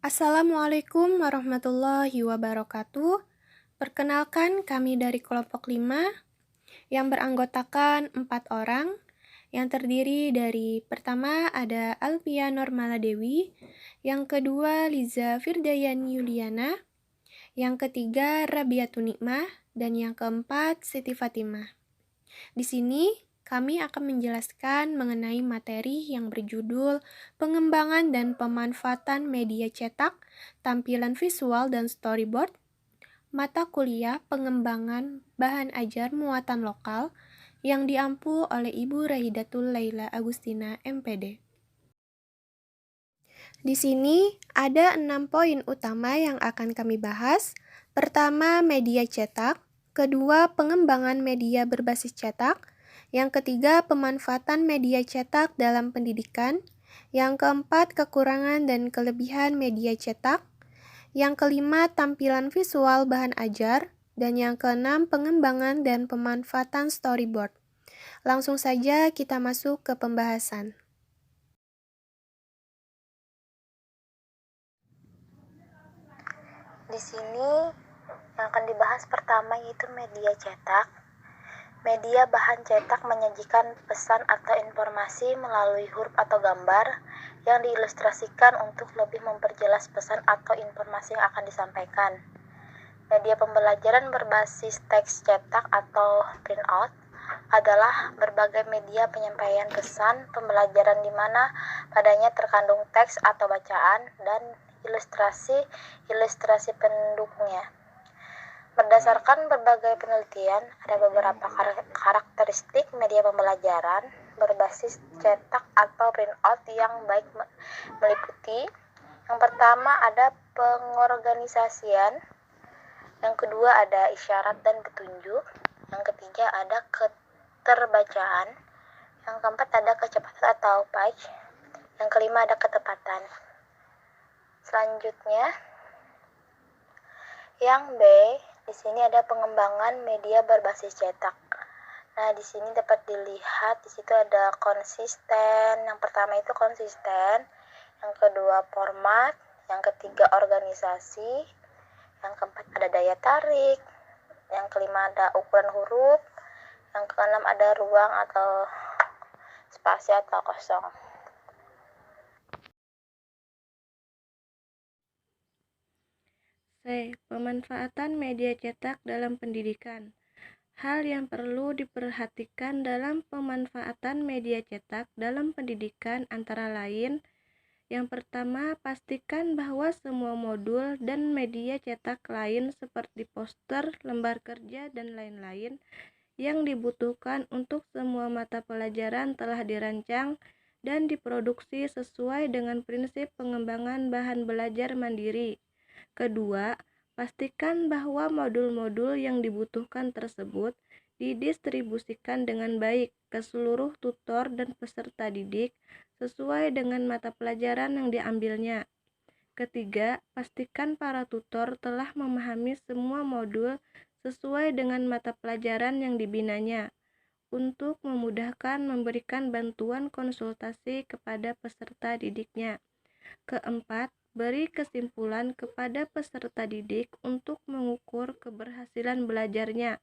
Assalamualaikum warahmatullahi wabarakatuh. Perkenalkan, kami dari kelompok 5 yang beranggotakan 4 orang, yang terdiri dari pertama ada Alpia Normala Dewi, yang kedua Liza Firdayani Yuliana, yang ketiga Rabiatun Nikmah, dan yang keempat Siti Fatimah. Di sini kami akan menjelaskan mengenai materi yang berjudul pengembangan dan pemanfaatan media cetak, tampilan visual dan storyboard, mata kuliah pengembangan bahan ajar muatan lokal yang diampu oleh Ibu Rahidatul Laila Agustina MPD. Di sini ada 6 poin utama yang akan kami bahas. Pertama, media cetak. Kedua, pengembangan media berbasis cetak. Yang ketiga, pemanfaatan media cetak dalam pendidikan. Yang keempat, kekurangan dan kelebihan media cetak. Yang kelima, tampilan visual bahan ajar. Dan yang keenam, pengembangan dan pemanfaatan storyboard. Langsung saja kita masuk ke pembahasan. Di sini yang akan dibahas pertama yaitu media cetak. Media bahan cetak menyajikan pesan atau informasi melalui huruf atau gambar yang diilustrasikan untuk lebih memperjelas pesan atau informasi yang akan disampaikan. Media pembelajaran berbasis teks cetak atau printout adalah berbagai media penyampaian pesan pembelajaran di mana padanya terkandung teks atau bacaan dan ilustrasi pendukungnya. Berdasarkan berbagai penelitian, ada beberapa karakteristik media pembelajaran berbasis cetak atau printout yang baik meliputi: yang pertama ada pengorganisasian, yang kedua ada isyarat dan petunjuk, yang ketiga ada keterbacaan, yang keempat ada kecepatan atau pitch, yang kelima ada ketepatan. Selanjutnya, yang B, di sini ada pengembangan media berbasis cetak. Nah, di sini dapat dilihat di situ ada konsisten. Yang pertama itu konsisten, yang kedua format, yang ketiga organisasi, yang keempat ada daya tarik, yang kelima ada ukuran huruf, yang keenam ada ruang atau spasi atau kosong. C. Pemanfaatan media cetak dalam pendidikan. Hal yang perlu diperhatikan dalam pemanfaatan media cetak dalam pendidikan antara lain: yang pertama, pastikan bahwa semua modul dan media cetak lain seperti poster, lembar kerja, dan lain-lain yang dibutuhkan untuk semua mata pelajaran telah dirancang dan diproduksi sesuai dengan prinsip pengembangan bahan belajar mandiri. Kedua, pastikan bahwa modul-modul yang dibutuhkan tersebut didistribusikan dengan baik ke seluruh tutor dan peserta didik sesuai dengan mata pelajaran yang diambilnya. Ketiga, pastikan para tutor telah memahami semua modul sesuai dengan mata pelajaran yang dibinanya untuk memudahkan memberikan bantuan konsultasi kepada peserta didiknya. Keempat, beri kesimpulan kepada peserta didik untuk mengukur keberhasilan belajarnya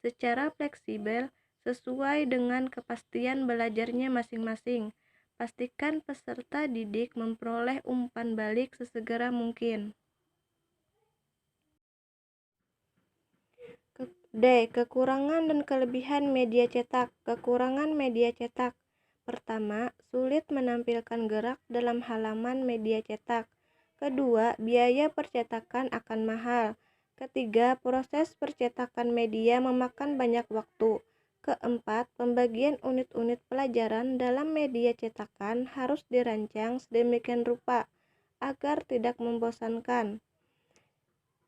secara fleksibel sesuai dengan kepastian belajarnya masing-masing. Pastikan peserta didik memperoleh umpan balik sesegera mungkin. D. Kekurangan dan kelebihan media cetak. Kekurangan media cetak. Pertama, sulit menampilkan gerak dalam halaman media cetak. Kedua, biaya percetakan akan mahal. Ketiga, proses percetakan media memakan banyak waktu. Keempat, pembagian unit-unit pelajaran dalam media cetakan harus dirancang sedemikian rupa agar tidak membosankan.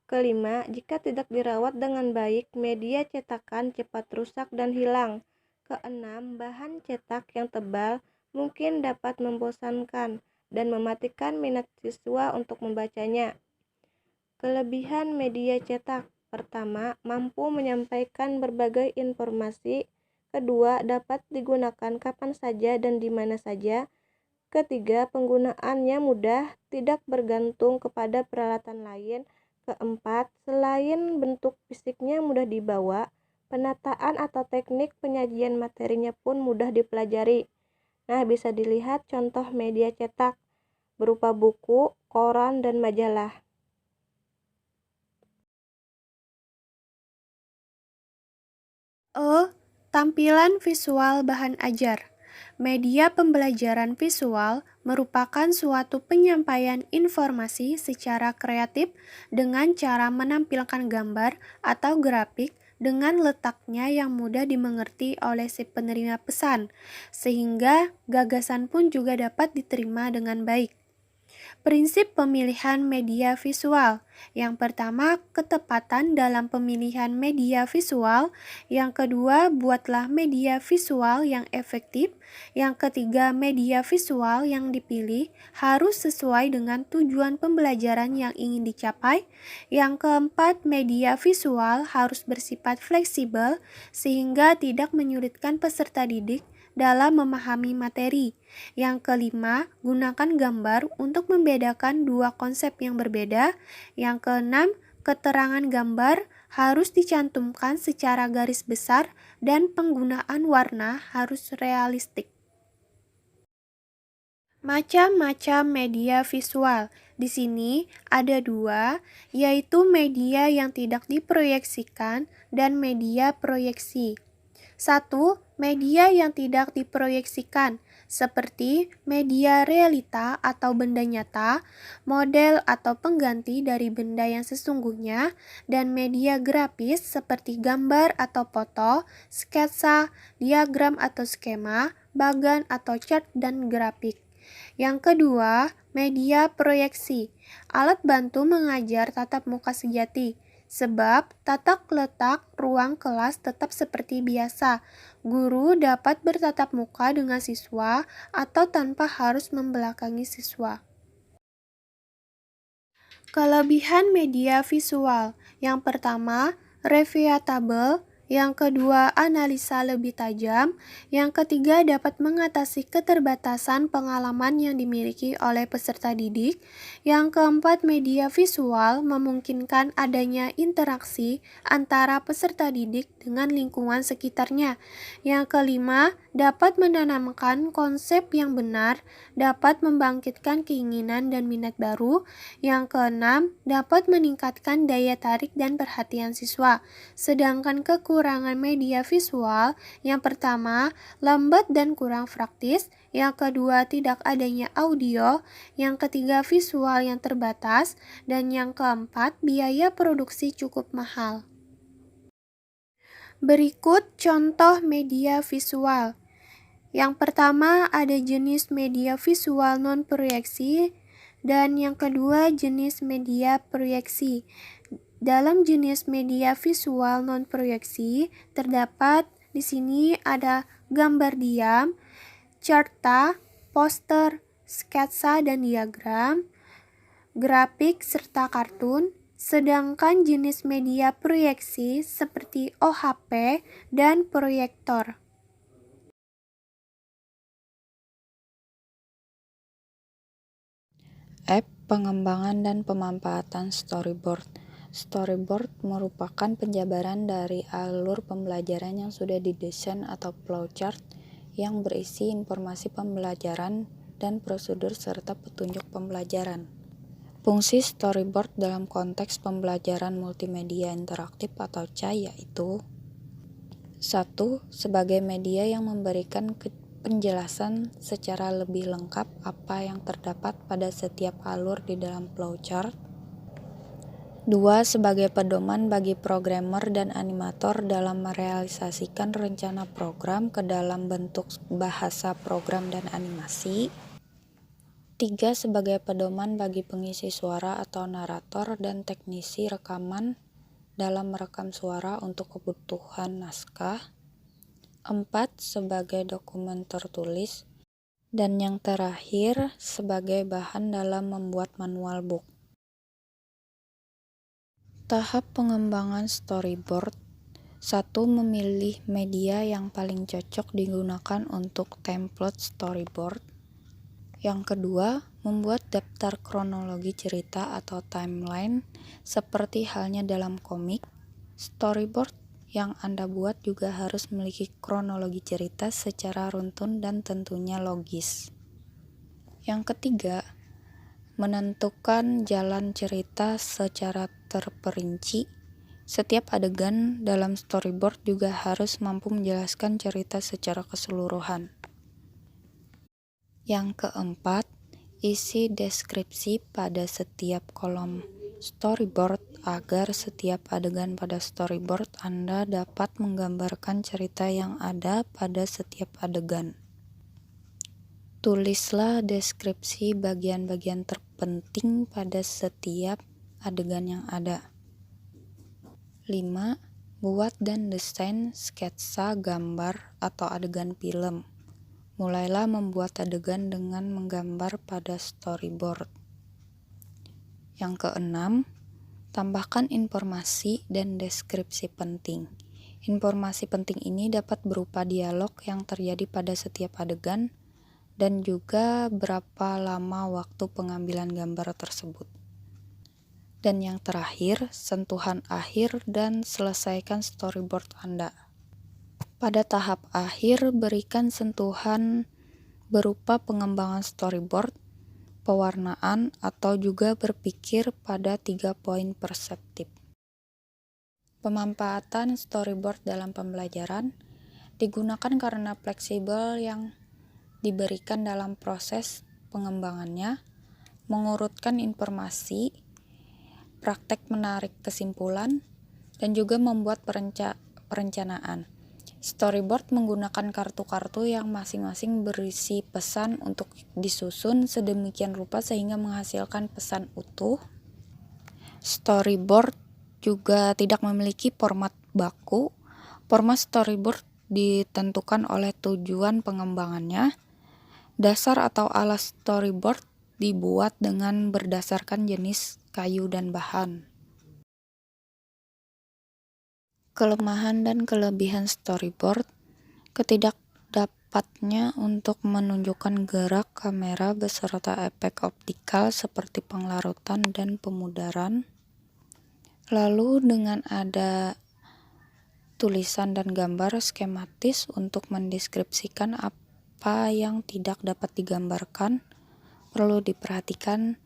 Kelima, jika tidak dirawat dengan baik, media cetakan cepat rusak dan hilang. Keenam, bahan cetak yang tebal mungkin dapat membosankan dan mematikan minat siswa untuk membacanya. Kelebihan media cetak: pertama, mampu menyampaikan berbagai informasi. Kedua, dapat digunakan kapan saja dan di mana saja. Ketiga, penggunaannya mudah, tidak bergantung kepada peralatan lain. Keempat, selain bentuk fisiknya mudah dibawa, penataan atau teknik penyajian materinya pun mudah dipelajari. Nah, bisa dilihat contoh media cetak berupa buku, koran, dan majalah. Tampilan visual bahan ajar. Media pembelajaran visual merupakan suatu penyampaian informasi secara kreatif dengan cara menampilkan gambar atau grafik dengan letaknya yang mudah dimengerti oleh si penerima pesan, sehingga gagasan pun juga dapat diterima dengan baik. Prinsip pemilihan media visual. Yang pertama, ketepatan dalam pemilihan media visual. Yang kedua, buatlah media visual yang efektif. Yang ketiga, media visual yang dipilih harus sesuai dengan tujuan pembelajaran yang ingin dicapai. Yang keempat, media visual harus bersifat fleksibel sehingga tidak menyulitkan peserta didik dalam memahami materi. Yang kelima, gunakan gambar untuk membedakan dua konsep yang berbeda. Yang keenam, keterangan gambar harus dicantumkan secara garis besar dan penggunaan warna harus realistik. Macam-macam media visual. Di sini ada dua, yaitu media yang tidak diproyeksikan dan media proyeksi. 1. Media yang tidak diproyeksikan, seperti media realita atau benda nyata, model atau pengganti dari benda yang sesungguhnya, dan media grafis seperti gambar atau foto, sketsa, diagram atau skema, bagan atau chart dan grafik. Yang kedua, media proyeksi, alat bantu mengajar tatap muka sejati. Sebab tata letak ruang kelas tetap seperti biasa. Guru dapat bertatap muka dengan siswa atau tanpa harus membelakangi siswa. Kelebihan media visual. Yang pertama, reviewable. Yang kedua, analisa lebih tajam. Yang ketiga, dapat mengatasi keterbatasan pengalaman yang dimiliki oleh peserta didik. Yang keempat, media visual memungkinkan adanya interaksi antara peserta didik dengan lingkungan sekitarnya. Yang kelima, dapat menanamkan konsep yang benar, dapat membangkitkan keinginan dan minat baru. Yang keenam, dapat meningkatkan daya tarik dan perhatian siswa. Sedangkan kekurangan media visual, yang pertama, lambat dan kurang praktis. Yang kedua, tidak adanya audio. Yang ketiga, visual yang terbatas. Dan yang keempat, biaya produksi cukup mahal. Berikut contoh media visual. Yang pertama, ada jenis media visual non-proyeksi, dan yang kedua jenis media proyeksi. Dalam jenis media visual non-proyeksi terdapat di sini ada gambar diam, cerita, poster, sketsa dan diagram, grafik serta kartun. Sedangkan jenis media proyeksi seperti OHP dan proyektor. App pengembangan dan pemanfaatan storyboard. Storyboard merupakan penjabaran dari alur pembelajaran yang sudah didesain atau flowchart yang berisi informasi pembelajaran dan prosedur serta petunjuk pembelajaran. Fungsi storyboard dalam konteks pembelajaran multimedia interaktif atau CAI yaitu 1. Sebagai media yang memberikan penjelasan secara lebih lengkap apa yang terdapat pada setiap alur di dalam flowchart. 2. Sebagai pedoman bagi programmer dan animator dalam merealisasikan rencana program ke dalam bentuk bahasa program dan animasi. 3. Sebagai pedoman bagi pengisi suara atau narator dan teknisi rekaman dalam merekam suara untuk kebutuhan naskah. 4. Sebagai dokumen tertulis. Dan yang terakhir, sebagai bahan dalam membuat manual book. Tahap pengembangan storyboard. 1. Memilih media yang paling cocok digunakan untuk template storyboard. Yang kedua, membuat daftar kronologi cerita atau timeline seperti halnya dalam komik. Storyboard yang Anda buat juga harus memiliki kronologi cerita secara runtun dan tentunya logis. Yang ketiga, menentukan jalan cerita secara terperinci. Setiap adegan dalam storyboard juga harus mampu menjelaskan cerita secara keseluruhan. Yang keempat, isi deskripsi pada setiap kolom storyboard agar setiap adegan pada storyboard Anda dapat menggambarkan cerita yang ada pada setiap adegan. Tulislah deskripsi bagian-bagian terpenting pada setiap adegan yang ada. 5. Buat dan desain sketsa gambar atau adegan film. Mulailah membuat adegan dengan menggambar pada storyboard. Yang keenam, tambahkan informasi dan deskripsi penting. Informasi penting ini dapat berupa dialog yang terjadi pada setiap adegan dan juga berapa lama waktu pengambilan gambar tersebut. Dan yang terakhir, sentuhan akhir dan selesaikan storyboard Anda. Pada tahap akhir, berikan sentuhan berupa pengembangan storyboard, pewarnaan, atau juga berpikir pada 3 poin perseptif. Pemanfaatan storyboard dalam pembelajaran digunakan karena fleksibel yang diberikan dalam proses pengembangannya, mengurutkan informasi, praktek menarik kesimpulan, dan juga membuat perencanaan. Storyboard menggunakan kartu-kartu yang masing-masing berisi pesan untuk disusun sedemikian rupa sehingga menghasilkan pesan utuh. Storyboard juga tidak memiliki format baku. Format storyboard ditentukan oleh tujuan pengembangannya. Dasar atau alas storyboard dibuat dengan berdasarkan jenis kayu dan bahan. Kelemahan dan kelebihan storyboard: ketidakdapatnya untuk menunjukkan gerak kamera beserta efek optikal seperti penglarutan dan pemudaran. Lalu dengan ada tulisan dan gambar skematis untuk mendeskripsikan apa yang tidak dapat digambarkan, perlu diperhatikan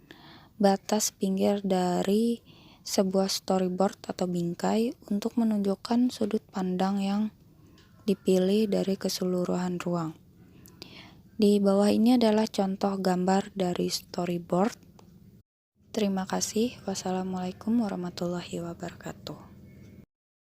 batas pinggir dari sebuah storyboard atau bingkai untuk menunjukkan sudut pandang yang dipilih dari keseluruhan ruang. Di bawah ini adalah contoh gambar dari storyboard. Terima kasih. Wassalamualaikum warahmatullahi wabarakatuh.